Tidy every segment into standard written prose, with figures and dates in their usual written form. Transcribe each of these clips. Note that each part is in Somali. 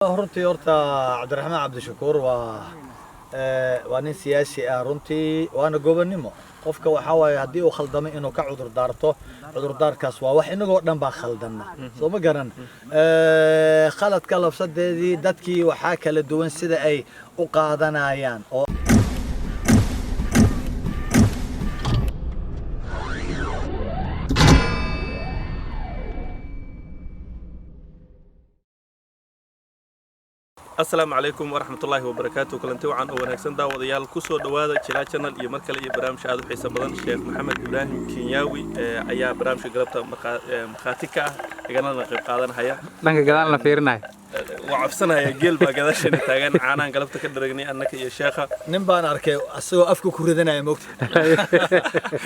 runtii horta cabdiraxmaan cabdishakuur waa nin siyaasi ah runtii waana gobonnimo qofka waxa waaye haddii uu khaldamay inuu ka cudur daarto cudurdaarkaas waa wax inagoo dhan baa khaldana soo ma garan khaladka labsadeedii dadkii waxaa kala duwan sida ay u qaadanayaan oo السلام عليكم ورحمة الله وبركاته كلنتي وعن ونكسن داوديال كسو دوادا جلا channel iyo markale iyo barnaamij aad u xiiso badan Sheekh Maxamed Ibrahim Kenyawi ayaa barnaamijka galabta markhaati ah igana qayb qaadanaya dhanka gadaan la fiirinayo waa cabsanaya geel baa gadaashan taagan caanaan galabta ka dharagnay annaka iyo sheekha nin baan arkay asagoo afka ku ridanaya moogta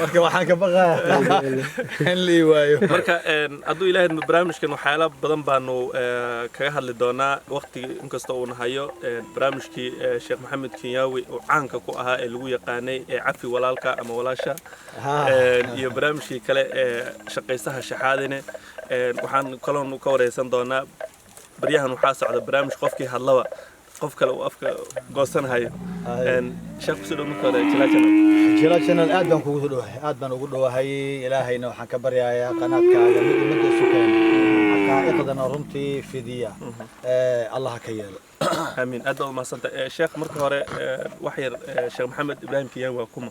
marka waxaan ka baqaa in lii waayo marka aduu ilaahay barnaamijkan waxyaalo badan baanu kaga hadli doonaa waqtiga inkastoo uu nahayo barnaamijkii Sheekh Maxamed Kenyawi oo caanka ku ahaa ee lagu yaqaanay cafi walaalka ama walaasha iyo barnaamijkii kale shaqaysaha shaxaadine waxaan kaloon ka wareysan doonaa بريهن وحاسة على برامج قفكي هاللوا قفك لو أفك قصنا هاي شاف سلو مكان جلا channel آدم كوجوده آدم وجوده هاي إلهي إنه حكبر يا قناة كذا مدة سكان حقائقنا رمتي في ديا الله كيال آمين أدعو ما صنت شيخ مركورة وحير شيخ محمد إبراهيم كيان وكم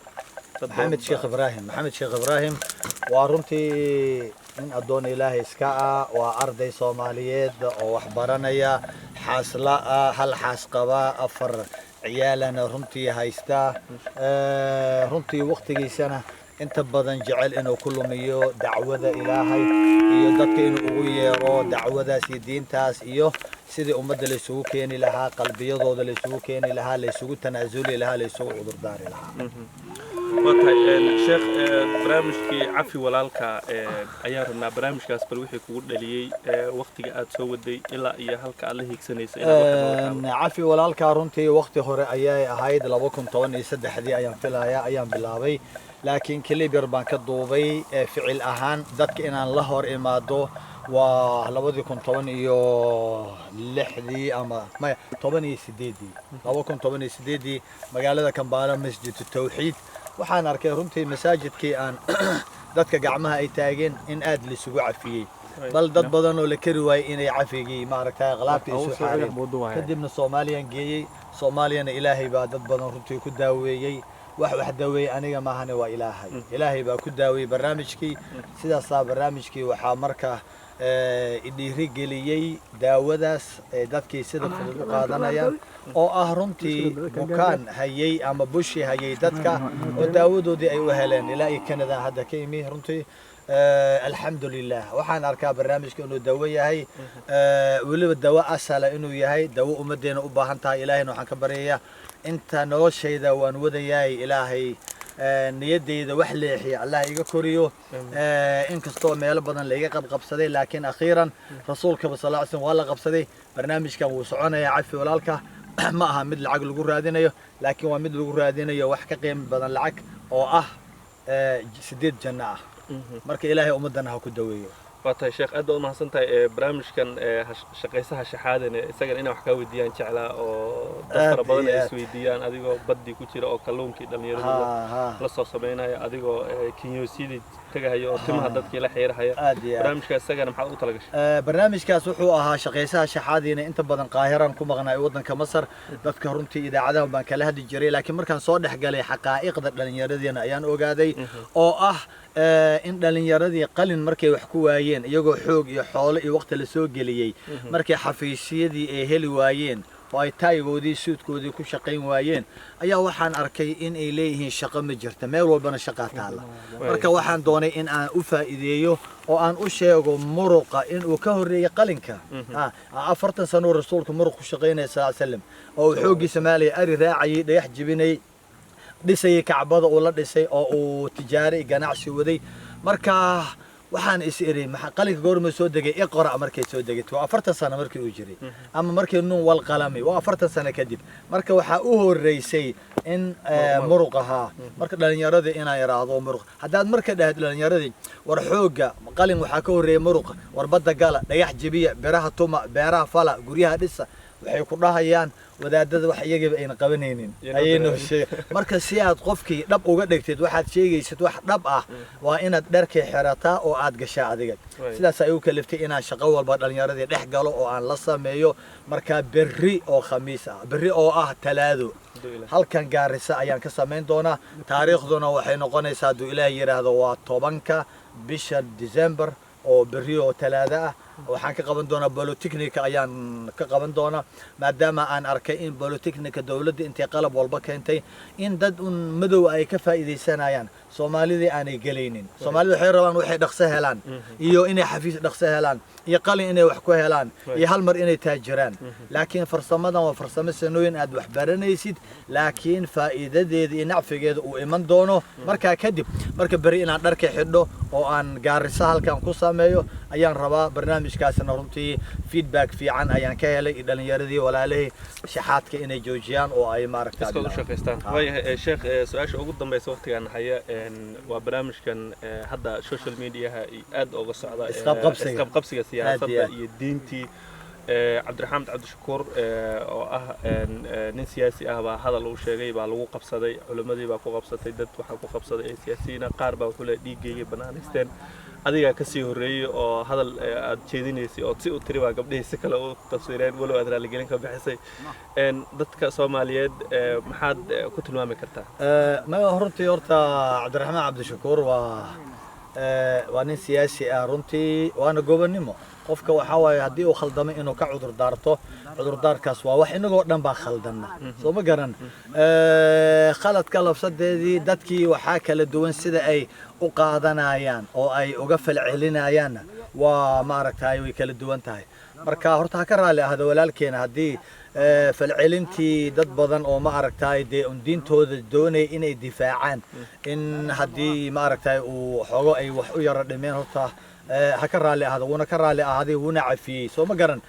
محمد شيخ إبراهيم ورمتي من أدون إلهي إسكاء وأرضي صوماليات وحبرانيا حاصلاء هل حاسقبا أفر عيالنا رمتي هايستا رمتي وقتي سنة انت بدن جعل انه كل ميو دعوة إلهي iyo dadka inuu ugu yeero dacwadaas iyo diintaas iyo sidii ummadda la isugu keeni lahaa qalbiyadooda la isugu keeni lahaa la isugu tanaasuli lahaa la isugu cudur daari lahaa وطي شيخ برامجكي عفي walaalka ayaa rabnaa barnaamijkaas bal wixii kugu dhaliyay waqtiga aad soo waday ilaa iyo halka aad la hiigsanayso عفي walaalka runtii waqti hore ayay ahayd 2013 ayaan filayaa ayaan bilaabay laakiin clip yar baan ka duubay ficil ahaan dadka inaan la hor imaado waa 2016 ama ma 2018 magaalada Kampala masjid tawxiid waxaan arkay runtii masaajidkii aan dadka gacmaha ay taageen in aad la isugu cafiyay bal dad badan oo la kari waayay inay cafigii maaragtay qalaabtii isu xaareen kadibna Soomaaliyan geeyay Soomaaliyana Ilaahay baa dad badan runtii ku daaweeyay wax daaway aniga ma ahane waa Ilaahay baa ku daaway barnaamijkii sidaas barnaamijkii waxa markaa idhiiri geliyay daawadaas dadkii sida fudud u qaadanayaan oo ah runtii bukaan hayay ama bushi hayay dadka oo daawadoodii ay u heleen ilaa Canada hadda ka yimi runtii alxamdulillah waxaan arkaa barnaamijka inuu dawo yahay waliba dawo asala inuu yahay dawo ummadeena u baahan tahay ilaahayna waxaan ka baryayaa inta noloshayda waan wadayahay ilaahay niyadeyda wax leexiya Allah iga koriyo in kastoo meel badan la iga qabsaday laakiin akhiran rasuulka sallallahu alayhi wasallam waa la qabsaday barnaamijkan wuu soconayaa cafi walaalka ma aha mid lacag lagu raadinayo laakiin waa mid lagu raadinayo wax ka qiimo badan lacag oo ah 8 janno ah marka ilaahay ummadana ha ku daweeyo وطي شيخ أدو ما سنتي برامج كان شقيسها شحادة إسقى إنه حكوا وديان شعلا أو دفتر بدن السويديان أديكو بدي كتير أو كلون كده الميرد لصق سبعينها أديكو كينيوسيدي تجاه تم هدد كلا حير هيا برامج كان إسقى أنا محاول أطلقش برنامج كاسوحوها شقيسها شحادة أنت بدن قاهرة كم غنى وطن كمصر تذكرونتي إذا عدم بان كله هذه الجري لكن مركان صادح قال حقائق دلنياردينا أيان أوجادي أو in dhalinyaradii qalin markay wax ku waayeen iyagoo xoog iyo xoolo iyo waqti la soo galiyay markay xafiisyadii ay heli waayeen oo ay taayigoodii suudkoodii ku shaqayn waayeen ayaa waxaan arkay in ay leeyihiin shaqo ma jirto meel walbana shaqo taala marka waxaan doonay in aan u faa'iideeyo oo aan u sheego muruqa in uu ka horeeyay qalinka 40 sano rasuulku muruq ku shaqaynay sallallahu alayhi wasallam oo xoogii Soomaaliya ari raacay dhayax jibinay dhisay kacbada oo la dhisay oo uu tijaari ganacsi waday marka waxaan is iri qalinka goorma soo degay iqra markay soo degay 40 sano markii uu jiray ama markii nuun wal qalami 40 sano kadib marka waxa uu horeysay in muruqaha marka dhalinyarada inay yiraahdo muruq hadaad marka dhahayd dhalinyarada war xooga qalin waxa ka horeeyay muruq war badda gala dhayax jibiya beraha tuma beeraha fala guryaha dhisa waxay ku dhahayaan wadaadada wax iyaga ayna qabanaynin ayaynu sheeg marka si aad qofkii dhab uga dhigtid waxaad sheegaysid wax dhab ah waa inaad dharkii xirataa oo aad gashaa adiga sidaas ay u kaliftay inaan shaqo walba dhalinyaradii dhex galo oo aan la sameeyo marka berri oo khamiis ah berri oo ah talaado halkan Gaarisa ayaan ka sameyn doonaa taariikhduna waxay noqonaysaa hadduu Ilaahay yiraahdo waa 10ka bisha December oo berri oo talaado ah waxaan ka qaban doonaa bolotechnic ayaan ka qaban doonaa maadaama aan arkay in bolotechnic dawladda intay qalab walba keentay in dad madow ay ka faa'iideysanayaan Soomaalida aanay galaynin Soomaalida waxay rabaan waxay dhaqso helaan iyo inay xafiis dhaqso helaan iyo qalin inay wax ku helaan iyo hal mar inay taajiraan laakiin farsamadan waa farsamo sanooyin aad wax baranaysid laakiin faa'iidadeeda iyo nacfigeeda uu iman doono marka kadib marka bari inaan dharka xidho oo aan Gaarisa halkan ku sameeyo ayaan rabaa barnaamijkaasna runtii feedback fiican ayaan ka helay dhalinyaradii walaalihii shaxaadka inay joojiyaan oo ay maaragtay iska shaqeystaan way sheekh su'aasha ugu dambaysa waqtigan haya waa barnaamijkan hadda social media aad uga socda isqabqabsiga siyaasadda iyo diintii Cabdiraxmaan Cabdishakuur oo ah nin siyaasi ah baa hadal uu sheegay baa lagu qabsaday culimadii baa ku qabsatay dad waxa ku qabsaday siyaasiyiin qaar baa wuxuu leeyahay dhiigayga banaanaysteen adiga ka sii horeeyay oo hadal aad jeedinaysay oo si u tiri waa gabdhaha si kale u tafsiireen walow aad raali gelin ka bixisay dadka Soomaaliyeed maxaad ku tilmaami kartaa ma hortii horta Cabdiraxmaan Cabdishakuur waa nin siyaasi ah runtii waana gobonimo qofka waxa waaye hadii uu khaldamay inuu ka cudur daarto cudurdaarkaas waa wax inagoo dhan baa khaldana soo ma garan khaladka lafsadeedii dadkii waxa kala duwan sida ay u qaadanayaan oo ay uga falcelinayaan waa maaragtay way kala duwan tahay marka horta ka raali ahada walaalkeena hadii falcelintii dad badan oo maaragtay diintooda doonay inay difaacaan in hadii maaragtay uu xogo ay wax u yara dhimeen horta haka raali ahada wuna ka raali ahaaday wuna cafiyay soo ma garan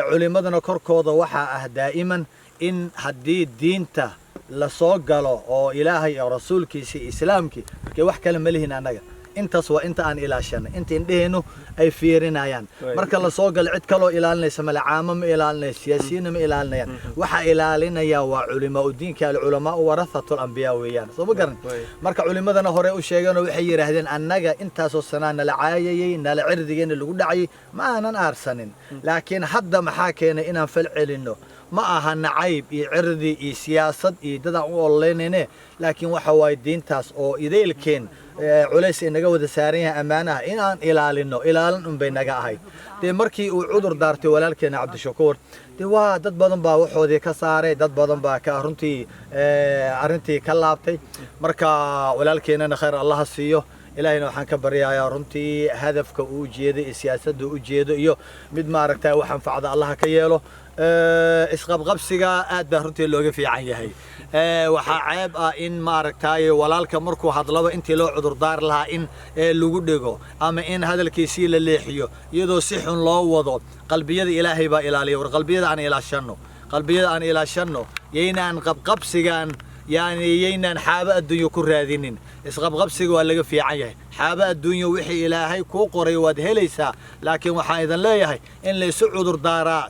culimadana korkooda waxa ah daa'iman in hadii diinta la soo galo oo Ilaahay iyo rasuulkiisa islaamki markay wax kale ma lihin anaga intaas waa inta aan ilaashanay inta indheenu ay fiirinayaan marka la soo gal cid kale oo ilaalinaysa malacaamo ma ilaalinaysa siyaasiyiin ma ilaalinayaan waxa ilaalinaya waa culimo diinka ulama warathatu anbiya weeyaan soo ma garan marka culimadana hore u sheegeen waxay yiraahdeen annaga intaas oo sanana la caayayay nala cirdigeena lagu dhacay ma aanan aarsanin laakiin hadda maxaa keenay inaan fal celino ma aha nacayb iyo cirdi iyo siyaasad iyo dad aan u oleynayne laakiin waxa way diintaas oo ideelkeen culays inaga wada saaran yahay amaanaha in aan ilaalin un bay naga ahayd markii uu cudur daartay walaalkeena Cabdishakuur waa dad badan baa waxoodii ka saaray dad badan baa ka runtii arintii ka laabtay marka walaalkeena khayr Allah siiyo ilaahayna waxaan ka baryayaa runtii hadafka uu jeeday siyaasadda uu jeedo iyo mid maaragtay waxaan facda Allah ka yeelo isqabqabsiga aad baa runtii looga fiican yahay waxa ceeb ah in maaragtay walaalka markuu hadlaba intii loo cudur daar lahaa in lagu dhigo ama in hadalkiisii la leexiyo iyadoo si xun loo wado qalbiyada Ilaahay baa ilaaliyo war qalbiyada aan ilaashano yeynaan qabqabsigan يعني يينان حابة الدنيا كرادينين إسقبقبسي ولا في عيه حابة الدنيا وحي إلهي كوقري ودهليسا لكن وحايدا لا يهي إن ليسعود دارا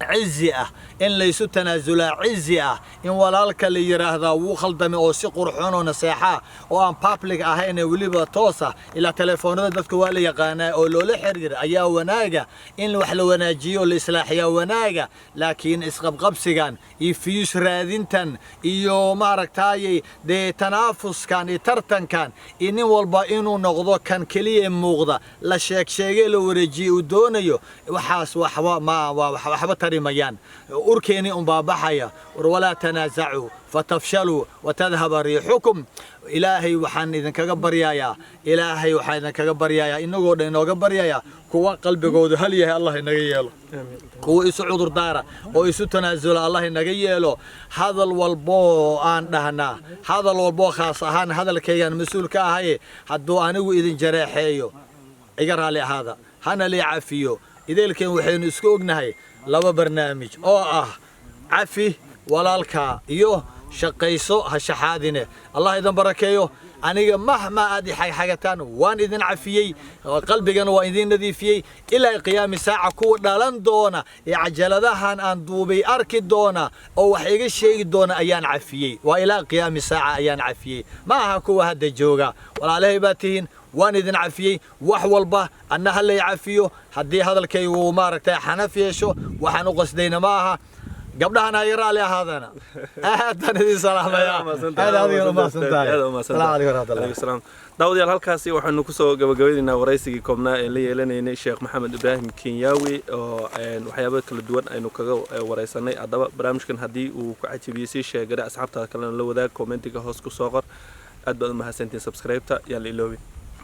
عزئة إن ليسو تنازل عزئة إن ولالك اللي يراهدا وخلدمي أو سقر حونو نصيحة وأن بابليك أهيني وليبا توصى إلى تليفونات دادك والي يقانا أو لولي حرقر أيا وناقة إن وحلو وناجيو الإصلاح يا وناقة لكن إسقبقبسيغان يفيش رادينتن إيو ماركتاي دي تنافس كان ترتن كان إني والبا إنو نغضو كان كلي موغضا لا شيك شيغي لو ورجيو دونيو وحاس وحوا ما وحبا ميان أركيني بابحيا ولا تنازعوا فتفشلوا وتذهب ريحكم إلهي وحن إذا كجبر يا إلهي وحن إذا كجبر يا إنه قود إنه جبر يا كوا قلبي قود هل يه الله نجيله كوا يسعود دارا ويسوع تنازل الله نجيله هذا الوالبو أن دهنا هذا الوالبو خاص هذا الكيان مسؤول كهاي حدو أنا وإذن جراحيو إجرها لي هذا هنا لي عافيو إذا الكين وحين يسكوجنا هاي لو برنامج عفي walaalka iyo shaqayso ha shaxaadine Allah idan barakeeyo aniga mahma aad xagataan waan idin cafiyey qalbigana waa idin nadiifiyey ilaa qiyaam saaca ku dhalan doona ee cajaladahan aan duubay arki doona oo wax iga sheegi doona ayaan cafiyey waa ilaa qiyaam saaca ayaan cafiyey ma aha kuwa hadda jooga walaalahay baa tihiin waan idin cafiyey wax walba anna hal cafiyo hadii hadalkaygu maaragtay xanaf yeesho waxaan u qasdayna ma aha gabdhahan ay raali ahaadana aadaan idin salaamaya aad adiga ma santahay salaamu alaykum warahmatullahi wabarakatuh daawadayaal halkaasi waxaanu ku soo gabagabeynaa waraysigii koobnaa ee la yeelanaynay Sheekh Maxamed Ibrahim Kinyawi oo waxyaabo kala duwan aynu kaga waraysanay adaba barnaamijkan hadii uu ku cajibiyay si sheegada asxaabta kale la wadaag commentiga hoos ku soo qor aad baad u mahadsantiin subscribe-ta yaan la iloobi